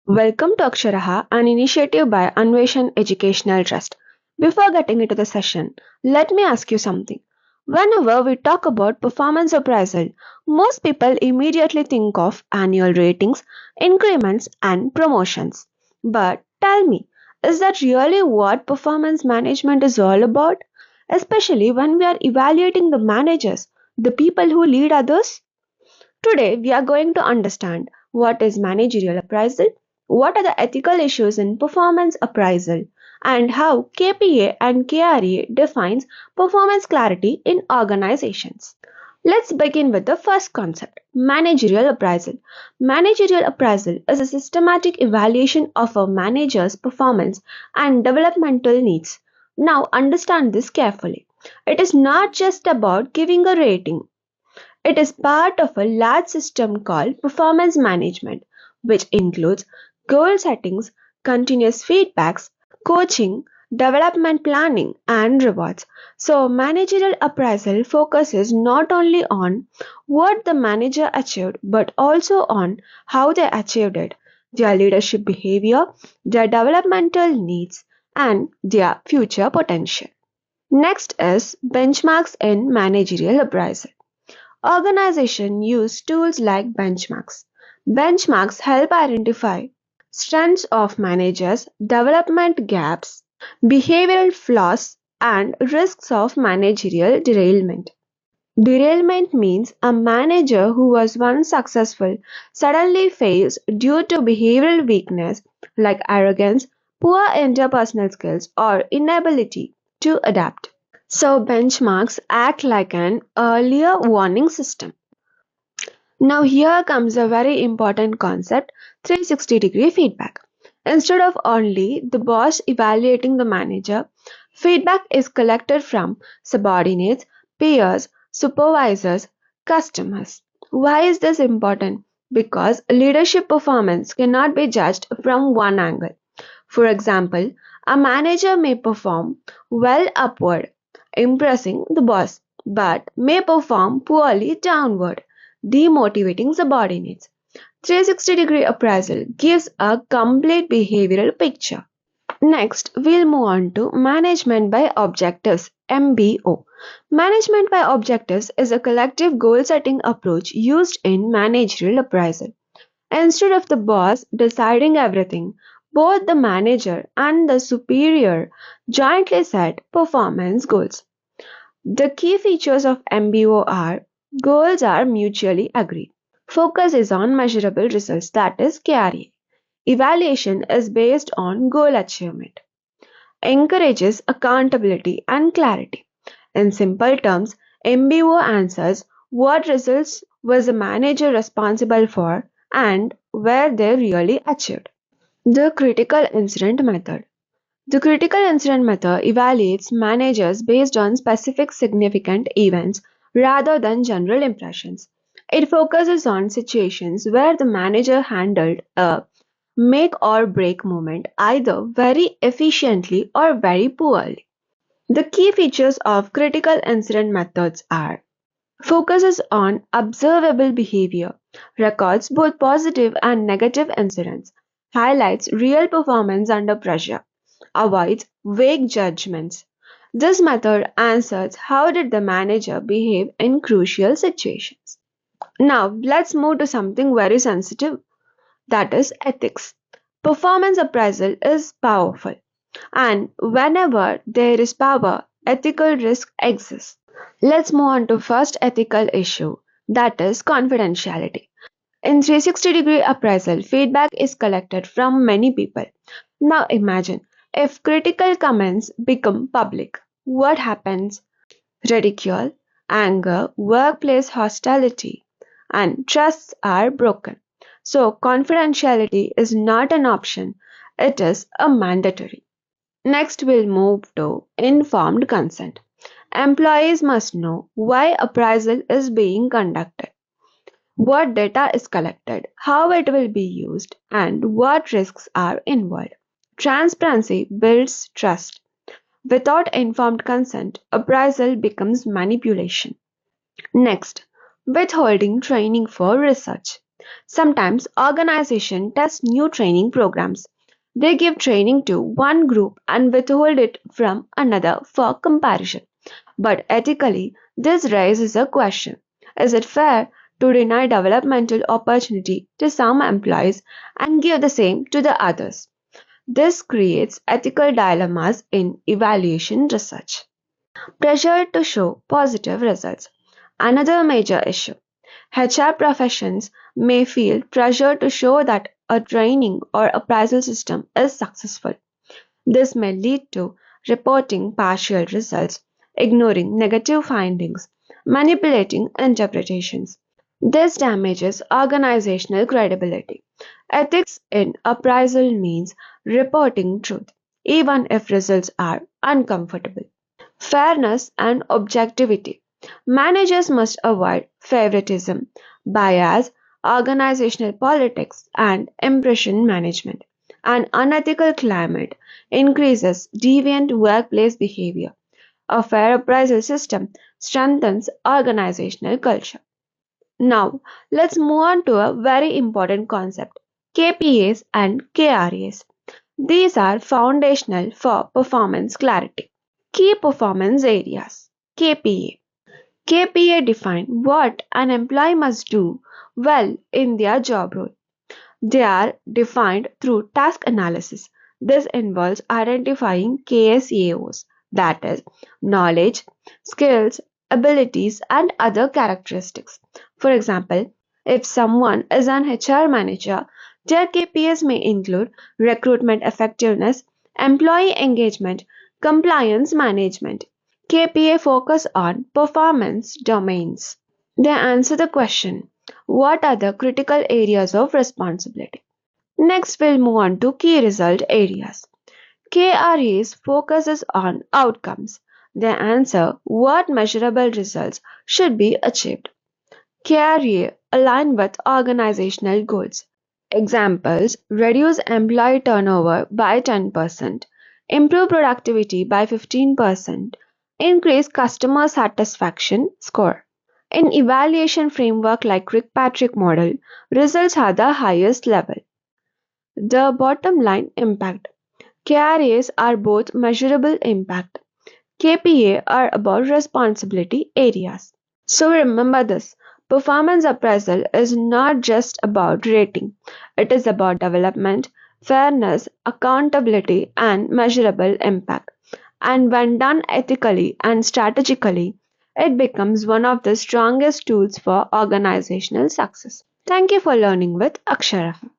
Welcome to Aksharaha, an initiative by Anveshan Educational Trust. Before getting into the session, let me ask you something. Whenever we talk about performance appraisal, most people immediately think of annual ratings, increments, and promotions. But tell me, is that really what performance management is all about? Especially when we are evaluating the managers, the people who lead others? Today, we are going to understand what is managerial appraisal, what are the ethical issues in performance appraisal, and how KPA and KRA defines performance clarity in organizations. Let's begin with the first concept, managerial appraisal. Managerial appraisal is a systematic evaluation of a manager's performance and developmental needs. Now, understand this carefully. It is not just about giving a rating. It is part of a large system called performance management, which includes goal settings, continuous feedbacks, coaching, development planning, and rewards. So, managerial appraisal focuses not only on what the manager achieved but also on how they achieved it, their leadership behavior, their developmental needs, and their future potential. Next is benchmarks in managerial appraisal. Organizations use tools like benchmarks. Benchmarks help identify strengths of managers, development gaps, behavioral flaws, and risks of managerial derailment. Derailment means a manager who was once successful suddenly fails due to behavioral weakness like arrogance, poor interpersonal skills, or inability to adapt. So, benchmarks act like an earlier warning system. Now, here comes a very important concept, 360-degree feedback. Instead of only the boss evaluating the manager, feedback is collected from subordinates, peers, supervisors, customers. Why is this important? Because leadership performance cannot be judged from one angle. For example, a manager may perform well upward, impressing the boss, but may perform poorly downward, demotivating subordinates. 360-degree appraisal gives a complete behavioral picture. Next, we'll move on to Management by Objectives MBO. Management by Objectives is a collective goal setting approach used in managerial appraisal. Instead of the boss deciding everything, both the manager and the superior jointly set performance goals. The key features of MBO are goals are mutually agreed. Focus is on measurable results, that is KRA. Evaluation is based on goal achievement. Encourages accountability and clarity. In simple terms, MBO answers what results was the manager responsible for and were they really achieved. The critical incident method. The critical incident method evaluates managers based on specific significant events rather than general impressions. It focuses on situations where the manager handled a make or break moment either very efficiently or very poorly. The key features of critical incident methods are focuses on observable behavior, records both positive and negative incidents, highlights real performance under pressure, avoids vague judgments. This method answers how did the manager behave in crucial situations. Now, let's move to something very sensitive, that is ethics. Performance appraisal is powerful, and whenever there is power, ethical risk exists. Let's move on to first ethical issue, that is confidentiality. In 360-degree appraisal, feedback is collected from many people. Now imagine if critical comments become public. What happens? Ridicule, anger, workplace hostility, and trusts are broken. So confidentiality is not an option, it is a mandatory. Next, we'll move to informed consent. Employees must know why appraisal is being conducted, what data is collected, how it will be used, and what risks are involved. Transparency builds trust. Without informed consent, appraisal becomes manipulation. Next, withholding training for research. Sometimes organizations test new training programs. They give training to one group and withhold it from another for comparison. But ethically, this raises a question. Is it fair to deny developmental opportunity to some employees and give the same to the others? This creates ethical dilemmas in evaluation research. Pressure to show positive results. Another major issue. HR professions may feel pressure to show that a training or appraisal system is successful. This may lead to reporting partial results, ignoring negative findings, manipulating interpretations. This damages organizational credibility. Ethics in appraisal means reporting truth, even if results are uncomfortable. Fairness and objectivity. Managers must avoid favoritism, bias, organizational politics, and impression management. An unethical climate increases deviant workplace behavior. A fair appraisal system strengthens organizational culture. Now, let's move on to a very important concept, KPAs and KRAs. These are foundational for performance clarity. Key performance areas KPA. KPA define what an employee must do well in their job role. They are defined through task analysis. This involves identifying KSAOs, that is, knowledge, skills, abilities, and other characteristics. For example, if someone is an HR manager, their KPIs may include recruitment effectiveness, employee engagement, compliance management. KPA focus on performance domains. They answer the question, what are the critical areas of responsibility? Next, we'll move on to key result areas. KRAs focuses on outcomes. They answer what measurable results should be achieved. KRA align with organizational goals. Examples reduce employee turnover by 10%, improve productivity by 15%, increase customer satisfaction score. In evaluation framework like Kirkpatrick model, results are the highest level. The bottom line impact. KRAs are both measurable impact. KPA are about responsibility areas. So remember this. Performance appraisal is not just about rating. It is about development, fairness, accountability, and measurable impact. And when done ethically and strategically, it becomes one of the strongest tools for organizational success. Thank you for learning with Aksharaha.